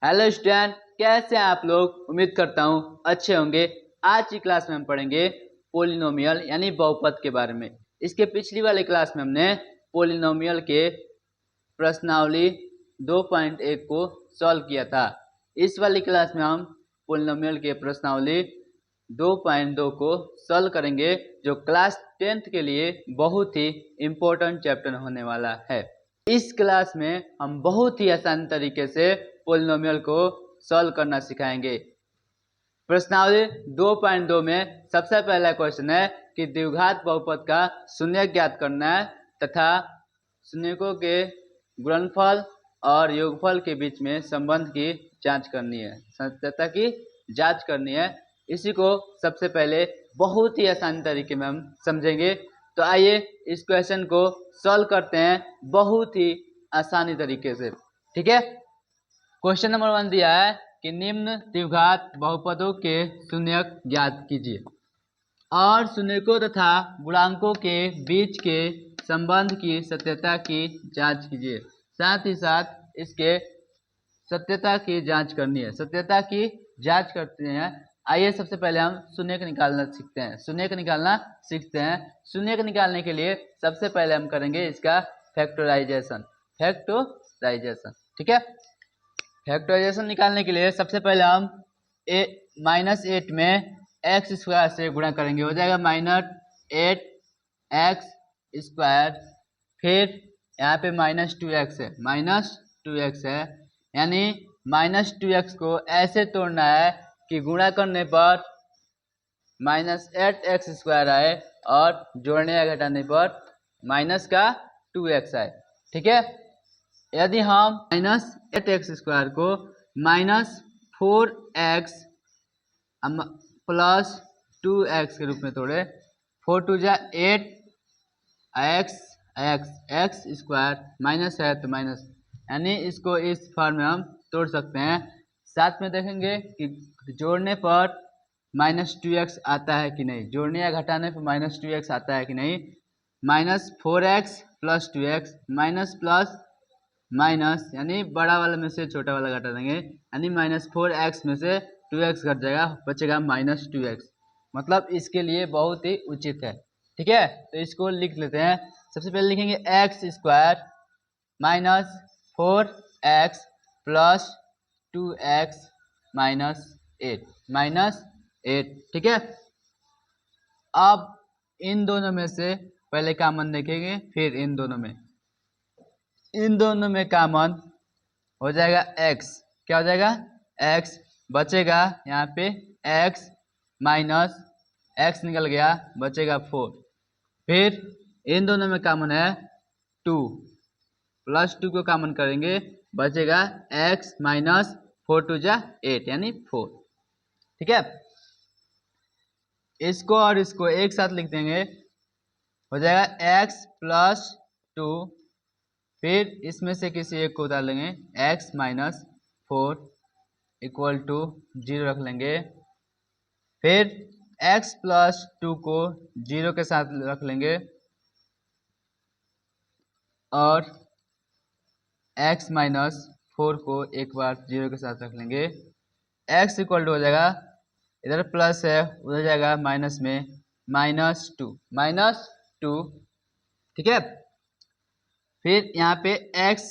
Hello student, कैसे हैं आप लोग। उम्मीद करता हूँ अच्छे होंगे। आज की क्लास में हम पढ़ेंगे पोलिनोमियल यानी बहुपद के बारे में। इसके पिछली वाली क्लास में हमने पोलिनोमियल के प्रश्नावली 2.1 को सॉल्व किया था। इस वाली क्लास में हम पोलिनोमियल के प्रश्नावली 2.2 को सॉल्व करेंगे, जो क्लास 10th के लिए बहुत ही इम्पोर्टेंट चैप्टर होने वाला है। इस क्लास में हम बहुत ही आसान तरीके से पोलिनोमियल को सॉल्व करना सिखाएंगे। प्रश्नावली 2.2 में सबसे पहला क्वेश्चन है कि द्विघात बहुपद का शून्य ज्ञात करना है तथा शून्यकों के गुणनफल और योगफल के बीच में संबंध की जांच करनी है, सत्यता की जांच करनी है। इसी को सबसे पहले बहुत ही आसान तरीके में हम समझेंगे। तो आइए इस क्वेश्चन को सॉल्व करते हैं बहुत ही आसानी तरीके से। ठीक है, क्वेश्चन नंबर 1 दिया है कि निम्न द्विघात बहुपदों के शून्यक ज्ञात कीजिए और शून्यकों तथा गुणांकों के बीच के संबंध की सत्यता की जांच कीजिए। साथ ही साथ इसके सत्यता की जांच करनी है, सत्यता की जांच करते हैं। आइए सबसे पहले हम शून्यक निकालना सीखते हैं। शून्यक निकालना सीखते हैं। शून्यक निकालने के लिए सबसे पहले हम करेंगे इसका फैक्टराइजेशन। फैक्टराइजेशन, ठीक है। फैक्टराइजेशन निकालने के लिए सबसे पहले हम -8 में एक्स स्क्वायर से गुणा करेंगे, हो जाएगा -8x²। फिर यहाँ पे -2x है, -2x है, यानी -2x को ऐसे तोड़ना है कि गुणा करने पर -8x² आए और जोड़ने या घटाने पर -2x आए। ठीक है, यदि हम -8x² को -4x प्लस 2x के रूप में तोड़े, 4 2 जा 8 x² माइनस है तो माइनस, यानी इसको इस फॉर्म में हम तोड़ सकते हैं। साथ में देखेंगे कि जोड़ने पर -2x आता है कि नहीं, जोड़ने या घटाने पर -2x आता है कि नहीं। -4x plus 2x minus plus minus, यानी बड़ा वाला में से छोटा वाला घटा देंगे, यानी -4x में से 2x घट जाएगा, बचेगा -2x। मतलब इसके लिए बहुत ही उचित है। ठीक है, तो इसको लिख लेते हैं। सबसे पहले लिखेंगे x² -4x प्लस 2x -8 ठीक है। अब इन दोनों में से पहले कॉमन देखेंगे, फिर इन दोनों में कॉमन हो जाएगा x। क्या हो जाएगा? x बचेगा, यहाँ पे x माइनस x निकल गया, बचेगा 4। फिर इन दोनों में कॉमन है 2, प्लस 2 को कॉमन करेंगे, बचेगा x माइनस 4 2 जा 8 यानी 4। ठीक है, इसको और इसको एक साथ लिख देंगे, हो जाएगा x प्लस 2। फिर इसमें से किसी एक को उतार लेंगे, x माइनस 4 इक्वल टू 0 रख लेंगे। फिर x प्लस 2 को 0 के साथ रख लेंगे और x माइनस 4 को एक बार 0 के साथ रख लेंगे। x इक्वल टू हो जाएगा, इधर प्लस है उधर जाएगा माइनस में, -2। ठीक है, फिर यहाँ पे x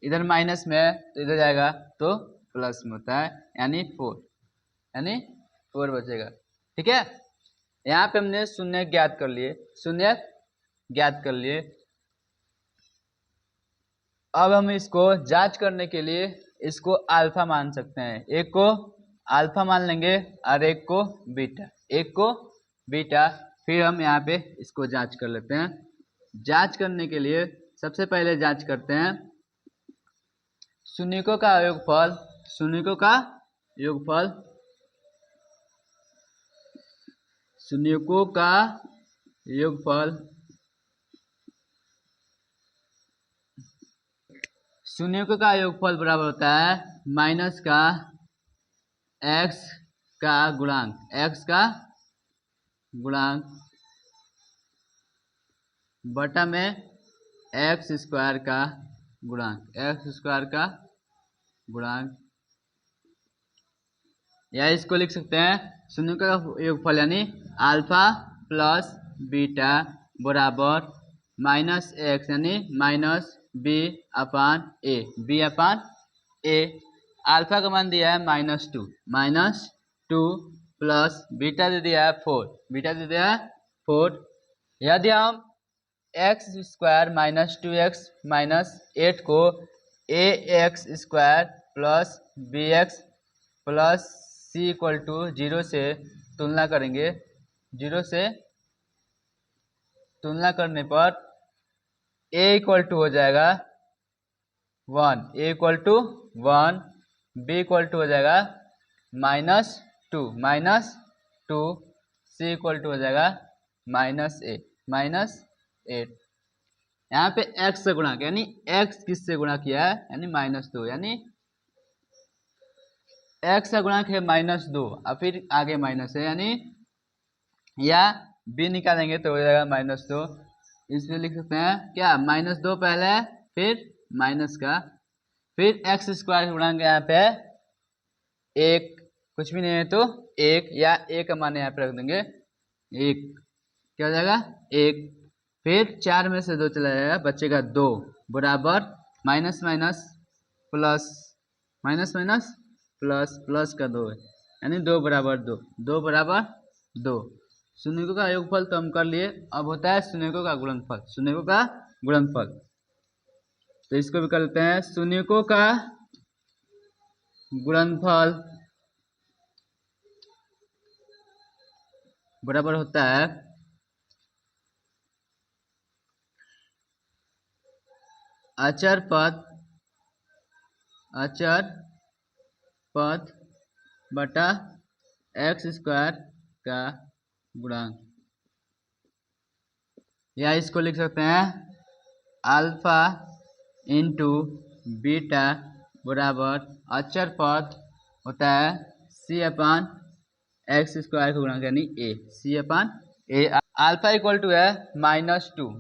इधर माइनस में है तो इधर जाएगा तो प्लस में होता है, यानी 4 बचेगा। ठीक है, यहाँ पे हमने शून्य ज्ञात कर लिए। अब हम इसको जांच करने के लिए इसको अल्फा मान सकते हैं। एक को अल्फा मान लेंगे और एक को बीटा। फिर हम यहाँ पे इसको जांच कर लेते हैं। जांच करने के लिए सबसे पहले जांच करते हैं शून्यकों का योगफल। शून्यकों का योगफल शून्यकों का योगफल बराबर होता है माइनस का x का गुणांक बटा में x² का गुणांक, या इसको लिख सकते हैं शून्य का योगफल यानी अल्फा प्लस बीटा बराबर माइनस एक्स यानी minus B upon A, B upon a. Alpha का मान दिया है -2 प्लस बीटा दे दिया है 4, बीटा दे दिया है 4। यदि हम एक्स स्क्वायर -2x -8 को a x square plus b x plus c equal to 0 से तुलना करेंगे, 0 से तुलना करने पर ए इक्वल टू हो जाएगा 1, a equal to 1, b equal to हो जाएगा -2 सी इक्वल टू हो जाएगा -8। यहाँ पे x से गुणा किया यानी x किससे गुणा किया है यानी -2, यानी x से गुणा किया -2 और फिर आगे माइनस है यानी या b निकालेंगे तो हो जाएगा -2। इसमें लिख सकते हैं क्या -2 पहले फिर माइनस का, फिर एक्स स्क्वायर गुणांक यहाँ पे 1 कुछ भी नहीं है तो 1 या a का मान यहाँ पे रख देंगे 1, क्या हो जाएगा 1। फिर 4 में से 2 चला जाएगा बचेगा 2 बराबर minus minus plus, minus minus plus, plus का 2 है यानी 2 बराबर 2, 2 बराबर 2। शून्यकों का योगफल तो हम कर लिए, अब होता है शून्यकों का गुणनफल, शून्यकों का गुणनफल। तो इसको भी कर लेते हैं, शून्यकों का गुणनफल बराबर होता है अचर पद बटा एक्स स्क्वायर का गुणांक, या इसको लिख सकते हैं अल्फा इंटू बीटा बराबर अचर पद होता है सी अपान एक्स स्क्वायर का गुणांक यानी a, c upon a. Alpha equal to है -2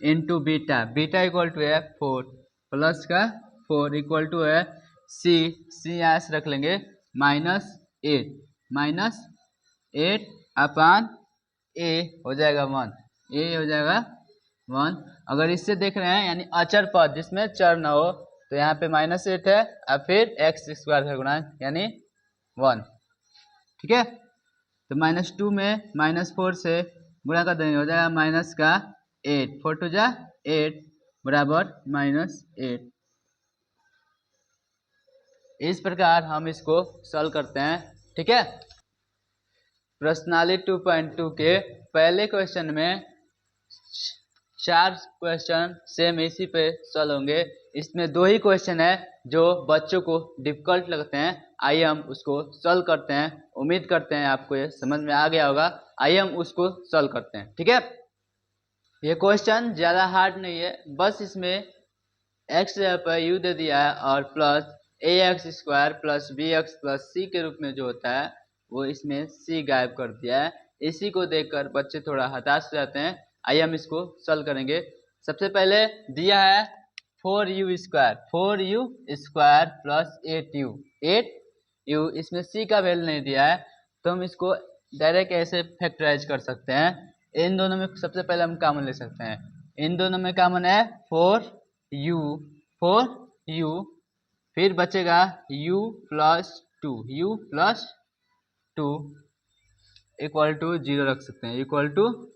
into beta, beta equal to है 4 प्लस का 4 इक्वल टू है सी, सी यहाँ से रख लेंगे -8 अपान ए हो जाएगा 1, ए हो जाएगा 1। अगर इससे देख रहे हैं यानी अचर पद जिसमें चर ना हो तो यहाँ पे -8 है और फिर एक्स स्क्वायर का गुणांक यानी 1, ठीक है। तो -2 में -4 से गुणा कर देंगे हो जाएगा माइनस का 8, 4 टू जा 8 बराबर -8। इस प्रकार हम इसको सॉल्व करते हैं, ठीक है। प्रश्नावली 2.2 के पहले क्वेश्चन में 4 क्वेश्चन सेम इसी पे सॉल्व होंगे। इसमें 2 ही क्वेश्चन है जो बच्चों को डिफिकल्ट लगते हैं, आइए हम उसको सॉल्व करते हैं। उम्मीद करते हैं आपको ये समझ में आ गया होगा, आइए हम उसको सॉल्व करते हैं, ठीक है। ये क्वेश्चन ज़्यादा हार्ड नहीं है, बस इसमें x जगह पर u दे दिया है और plus ax square plus bx plus c के रूप में जो होता है वो इसमें c गायब कर दिया है। इसी को देखकर बच्चे थोड़ा हताश हो जाते हैं। आइए हम इसको सॉल्व करेंगे। सबसे पहले दिया है 4u स्क्वायर प्लस 8u, इसमें c का वैल्यू नहीं दिया है तो हम इसको डायरेक्ट ऐसे फैक्टराइज कर सकते हैं। इन दोनों में सबसे पहले हम कॉमन ले सकते हैं, इन दोनों में कॉमन है 4u, फिर बचेगा u प्लस 2 इक्वल टू 0 रख सकते हैं, इक्वल टू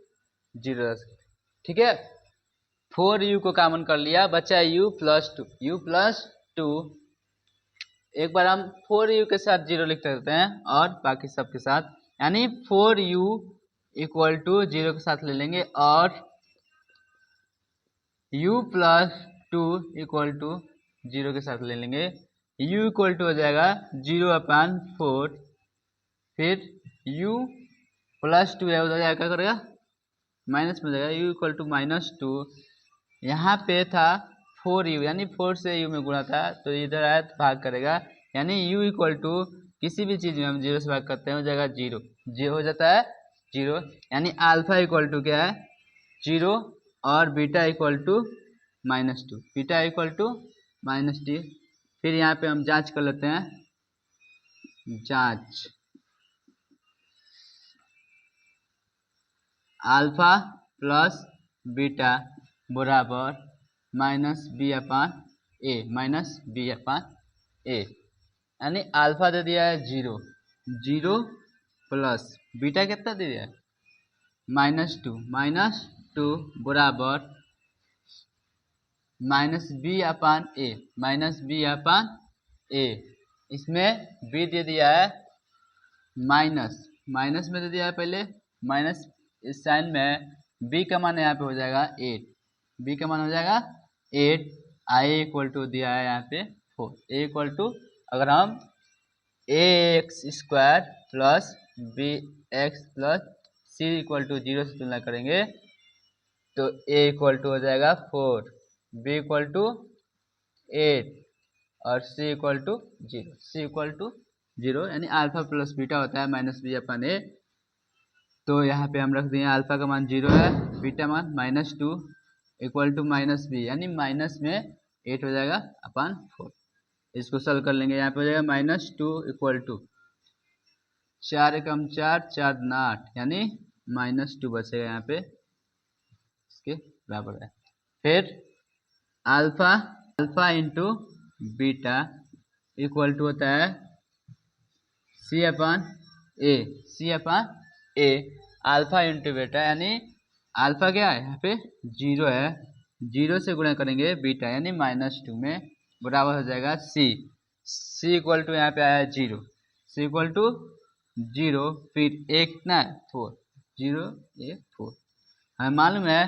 0 रख सकते हैं, ठीक है। 4u को कॉमन कर लिया, बचा u प्लस 2। एक बार हम 4u के साथ 0 लिख देते हैं और बाकी सब के साथ, यानी 4u इक्वल टू 0 के साथ ले लेंगे और u प्लस 2 इक्वल टू 0 के साथ ले लेंगे। u इक्वल टू हो जाएगा 0/4, फिर u प्लस 2 है उधर क्या करेगा माइनस में जाएगा, u इक्वल टू -2। यहाँ पे था 4u यानी 4 से u में गुणा था तो इधर आया तो भाग करेगा, यानी u इक्वल टू किसी भी चीज़ में हम 0 से भाग करते हैं हो जाएगा 0 हो जाता है 0, यानी अल्फा इक्वल टू क्या है 0 और beta equal to -2, beta equal to -2। फिर यहाँ पे हम जांच कर लेते हैं, जांच अल्फा प्लस बीटा बराबर माइनस बी अपान ए यानी अल्फा दे दिया है 0 प्लस बीटा कितना दे दिया है -2 बराबर माइनस बी अपान ए। इसमें बी दे दिया है माइनस में दे दिया है पहले माइनस, इस साइन में बी का मान यहाँ पे हो जाएगा 8, बी का मान हो जाएगा 8, आई इक्वल टू दिया है यहाँ पे 4, ए इक्वल टू अगर हम a x square plus b x plus c equal to 0 से तुलना करेंगे तो ए इक्वल टू हो जाएगा 4, बी इक्वल टू 8 और सी इक्वल टू 0 यानी अल्फा प्लस बीटा होता है माइनस बी अपन ए। तो यहाँ पे हम रख दिए अल्फा का मान 0 है, बीटा मान -2 इक्वल टू माइनस बी यानी माइनस में 8 हो जाएगा अपन 4। इसको सॉल्व कर लेंगे, यहाँ पे हो जाएगा -2 इक्वल टू 4 एकम 4 4 दूना 8 यानी -2 बचेगा यहाँ पे, इसके बराबर है। फिर alpha into beta equal to होता है c upon a alpha into beta यानी अल्फा क्या है यहाँ पे 0 है, 0 से गुणा करेंगे बीटा यानी -2 में बराबर हो जाएगा सी इक्वल टू यहाँ पे आया 0, सी इक्वल टू 0 फिर एक कितना है 4, 0 1 4। हमें मालूम है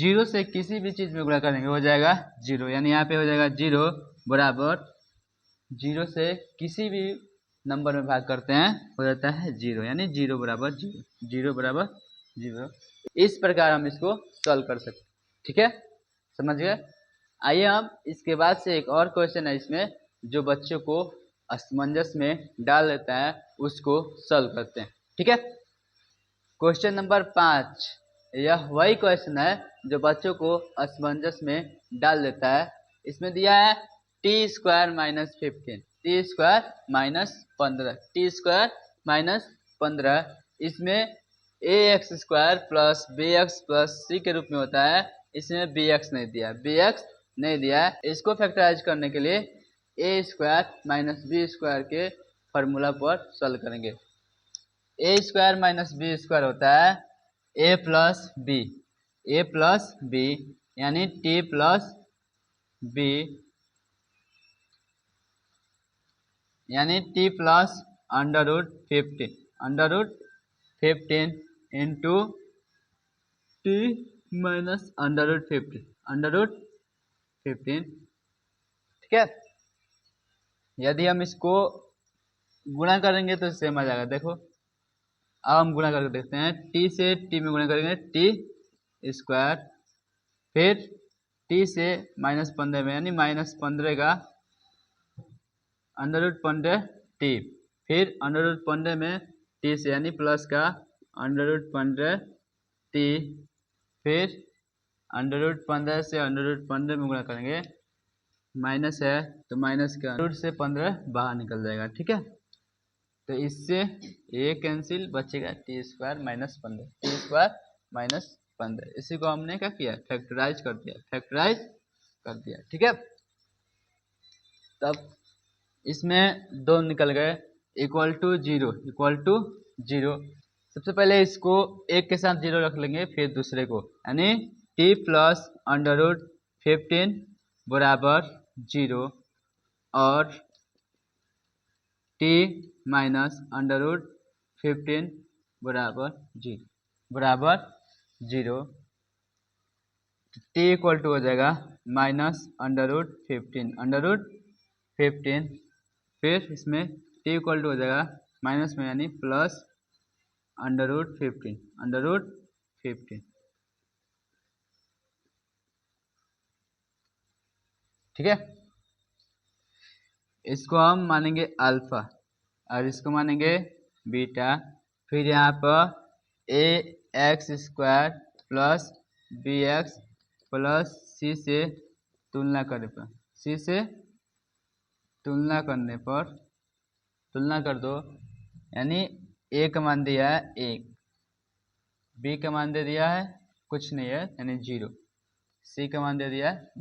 0 से किसी भी चीज़ में गुणा करेंगे हो जाएगा 0 यानी यहाँ पे हो जाएगा 0 बराबर 0 से किसी भी नंबर में भाग करते हैं हो जाता है 0 यानी 0 बराबर 0। इस प्रकार हम इसको सॉल्व कर सकते हैं, ठीक है, समझ गए। आइए हम इसके बाद से एक और क्वेश्चन है इसमें जो बच्चों को असमंजस में डाल देता है उसको सॉल्व करते हैं, ठीक है। क्वेश्चन नंबर 5, यह वही क्वेश्चन है जो बच्चों को असमंजस में डाल देता है। इसमें दिया है t² - 15 इसमें ax² plus bx plus c के रूप में होता है। इसमें bx नहीं दिया है। इसको फैक्टराइज करने के लिए a² - b² के फॉर्मूला पर सॉल्व करेंगे। a² - b² होता है a प्लस b यानी t प्लस b यानी t plus √15 into t minus √15, ठीक है। यदि हम इसको गुणा करेंगे तो सेम आ जाएगा। देखो अब हम गुणा करके देखते हैं, t से t में गुणा करेंगे t², फिर t से -15 में यानी -15 का √15t, फिर √15 में t से यानी प्लस का √15t, फिर √15 से √15 में गुणा करेंगे, माइनस है तो माइनस का रूट से 15 बाहर निकल जाएगा, ठीक है। तो इससे ये कैंसिल बचेगा t² - 15, इसी को हमने क्या किया फैक्टराइज कर दिया, ठीक है। तब इसमें 2 निकल गए इक्वल टू 0। सबसे पहले इसको एक के साथ 0 रख लेंगे, फिर दूसरे को यानी t प्लस √15 बराबर 0 और t माइनस √15 बराबर 0। t इक्वल टू हो जाएगा -√15, फिर इसमें t इक्वल टू हो जाएगा माइनस में यानी प्लस √15, ठीक है। इसको हम मानेंगे अल्फा और इसको मानेंगे बीटा। फिर यहाँ पर ax² plus bx plus c से तुलना करने पर तुलना कर दो, यानी ए का मान दिया है 1, बी का मान दे दिया है कुछ नहीं है यानी 0, सी का मान दे दिया है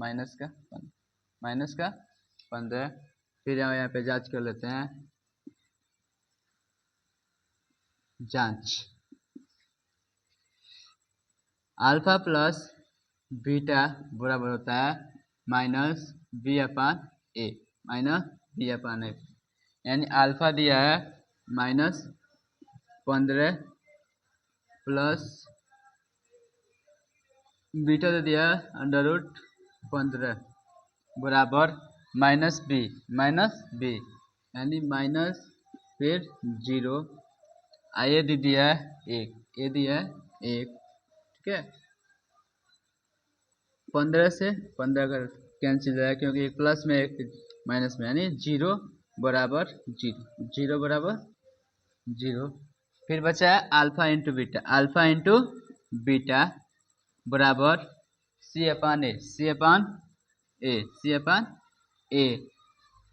-15। फिर यहाँ पे जांच कर लेते हैं, जांच अल्फा प्लस बीटा बराबर होता है -b/a, यानी अल्फा दिया है -15 प्लस बीटा दे दिया √15 बराबर -b, यानी माइनस फिर 0, ये दे दिया है 1, ये दिया है 1, ठीक है। 15 से 15 का कैंसिल है क्योंकि एक प्लस में एक माइनस में, यानी 0 बराबर 0। फिर बचा है अल्फा इंटू बीटा बराबर C/A।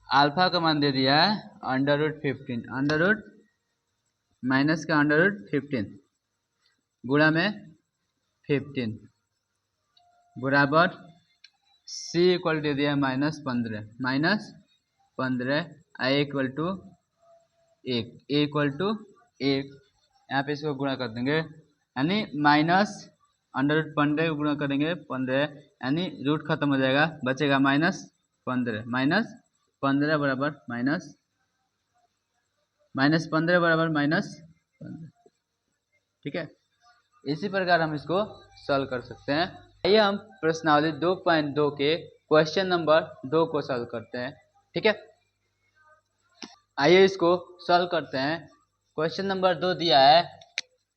अल्फा का मान दे दिया है √15, माइनस का √15 गुणा में 15 बराबर C इक्वल दे दिया -15, I equal to 1, A equal to 1। यहाँ पे इसको गुणा कर देंगे, यानी -√15 को गुणा करेंगे 15, यानी रूट खत्म हो जाएगा, बचेगा -15 बराबर -15 बराबर -15, ठीक है। इसी प्रकार हम इसको सॉल्व कर सकते हैं। आइए हम प्रश्नावली 2.2 के क्वेश्चन नंबर 2 को सॉल्व करते हैं, ठीक है। आइए इसको सॉल्व करते हैं। क्वेश्चन नंबर 2 दिया है,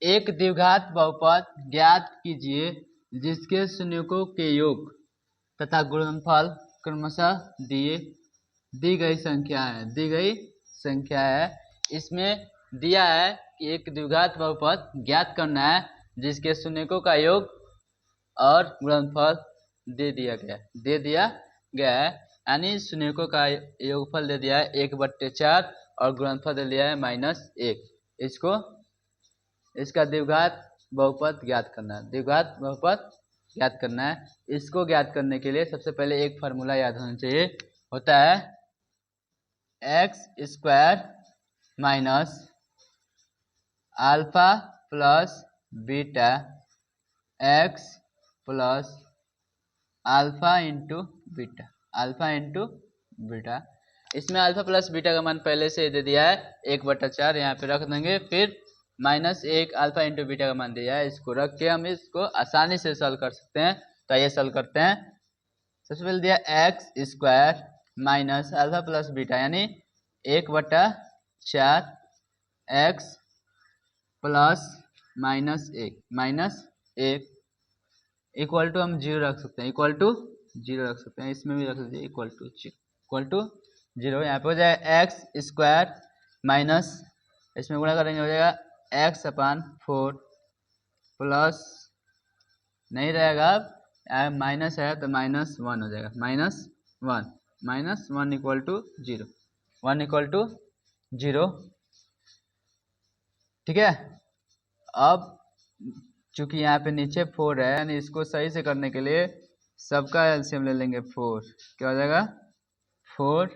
एक द्विघात बहुपद ज्ञात कीजिए जिसके शून्यकों के योग तथा गुणनफल क्रमशः दी गई संख्या है। इसमें दिया है कि एक द्विघात बहुपद ज्ञात करना है जिसके शून्यकों का योग और गुणनफल दे दिया गया है, यानी शून्यकों का योगफल दे दिया है 1/4 और गुणनफल दे दिया है -1। इसका द्विघात बहुपद ज्ञात करना है। इसको ज्ञात करने के लिए सबसे पहले एक फार्मूला याद होना चाहिए, होता है x² minus alpha plus beta x plus alpha into beta. इसमें अल्फा प्लस बीटा का मान पहले से दे दिया है 1/4, यहाँ पे रख देंगे। फिर -1 अल्फा इंटू बीटा का मान दिया है, इसको रख के हम इसको आसानी से सॉल्व कर सकते हैं। तो ये सॉल्व करते हैं। सबसे पहले दिया x² minus alpha plus beta, यानी 1/4 x प्लस -1 इक्वल टू हम 0 रख सकते हैं, इसमें भी रख सकते हैं इक्वल टू 0। यहाँ पे हो जाएगा x² माइनस, इसमें गुणा करेंगे हो जाएगा x/4 प्लस नहीं रहेगा, माइनस है तो -1 हो जाएगा, -1 इक्वल टू 0, ठीक है। अब चूंकि यहाँ पे नीचे 4 है, यानी इसको सही से करने के लिए सबका एलसीएम ले लेंगे 4, क्या हो जाएगा 4,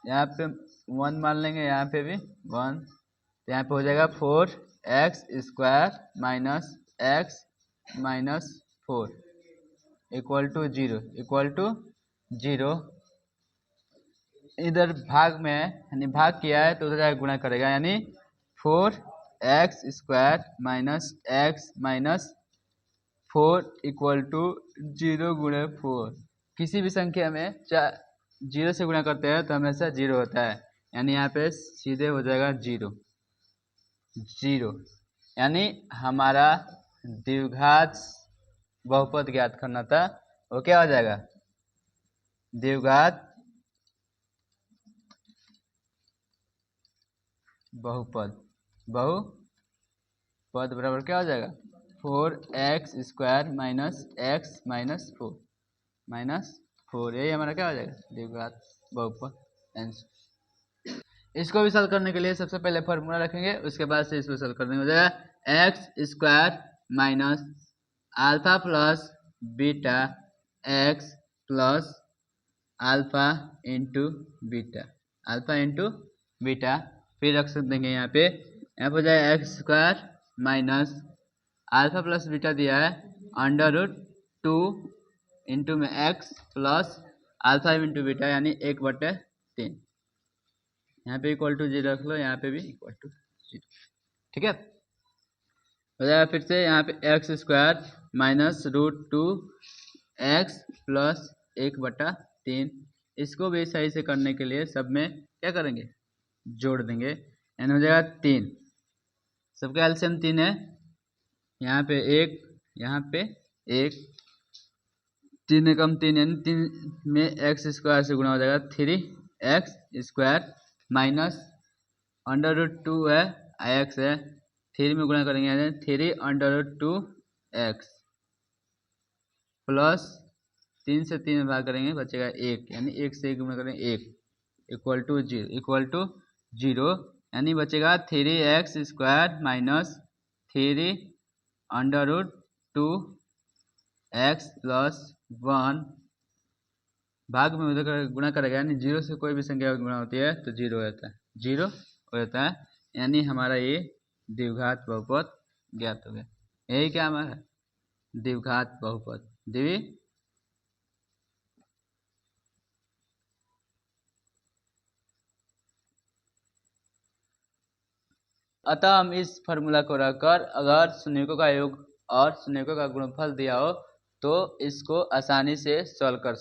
यहाँ पे 1 मान लेंगे, यहाँ पे भी 1, तो यहाँ पे हो जाएगा 4x² minus x minus 4 equal to 0। इधर भाग में यानी भाग किया है तो उधर जाकर गुणा करेगा, यानी 4x² minus x minus 4 equal to 0 गुणे 4। किसी भी संख्या में 0 से गुणा करते हैं तो हमेशा 0 होता है, यानी यहाँ पे सीधे हो जाएगा 0, यानी हमारा द्विघात बहुपद ज्ञात करना था, वो क्या हो जाएगा, द्विघात बहुपद बराबर क्या हो जाएगा 4x² माइनस x माइनस 4, यही हमारा क्या हो जाएगा द्विघात बहुपद आंसर। इसको भी सॉल्व करने के लिए सबसे पहले फॉर्मूला रखेंगे, उसके बाद से इसको सॉल्व करने हो जाएगा x square minus alpha plus beta x plus alpha into beta फिर रख देंगे यहाँ पे हो जाएगा x square minus alpha plus beta दिया है अंडर रूट 2 इंटू में x plus alpha into beta यानी 1/3। यहाँ पे इक्वल टू 0 रख लो, यहाँ पे भी इक्वल टू 0। ठीक है, हो जाएगा फिर से यहाँ पे x square minus root 2 x plus 1/3। इसको भी सही से करने के लिए सब में क्या करेंगे, जोड़ देंगे, यानी हो जाएगा 3। सबका एलसीएम 3 है, यहाँ पे 1, यहाँ पे 1, 3 एकम 3 यानी 3 में एक्स स्क्वायर से गुणा हो जाएगा 3x square minus under root 2 है एक्स है 3 में गुणा करेंगे यानी 3 अंडर रूट 2 एक्स प्लस 3 से 3 में भाग करेंगे बचेगा 1 यानी 1 से 1 गुणा करेंगे 1 इक्वल टू 0 यानी बचेगा 3x square minus 3 under root 2 x plus 1 भाग में उधर गुणा करेगा यानी 0 से कोई भी संख्या गुणा होती है तो 0 हो जाता है यानी हमारा ये द्विघात बहुपद ज्ञात हो गया। यही क्या हमारा द्विघात बहुपद अतः हम इस फॉर्मूला को रखकर अगर शून्यकों का योग और शून्यकों का गुणनफल दिया हो तो इसको आसानी से सॉल्व कर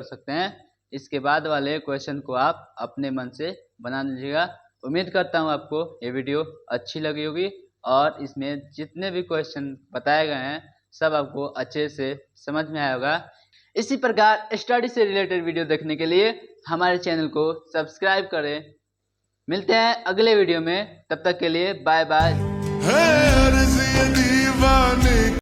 सकते हैं। इसके बाद वाले क्वेश्चन को आप अपने मन से बना लीजिएगा। उम्मीद करता हूँ आपको ये वीडियो अच्छी लगी होगी और इसमें जितने भी क्वेश्चन बताए गए हैं सब आपको अच्छे से समझ में आया होगा। इसी प्रकार स्टडी से रिलेटेड वीडियो देखने के लिए हमारे चैनल को सब्सक्राइब करें। मिलते हैं अगले वीडियो में, तब तक के लिए बाय बाय।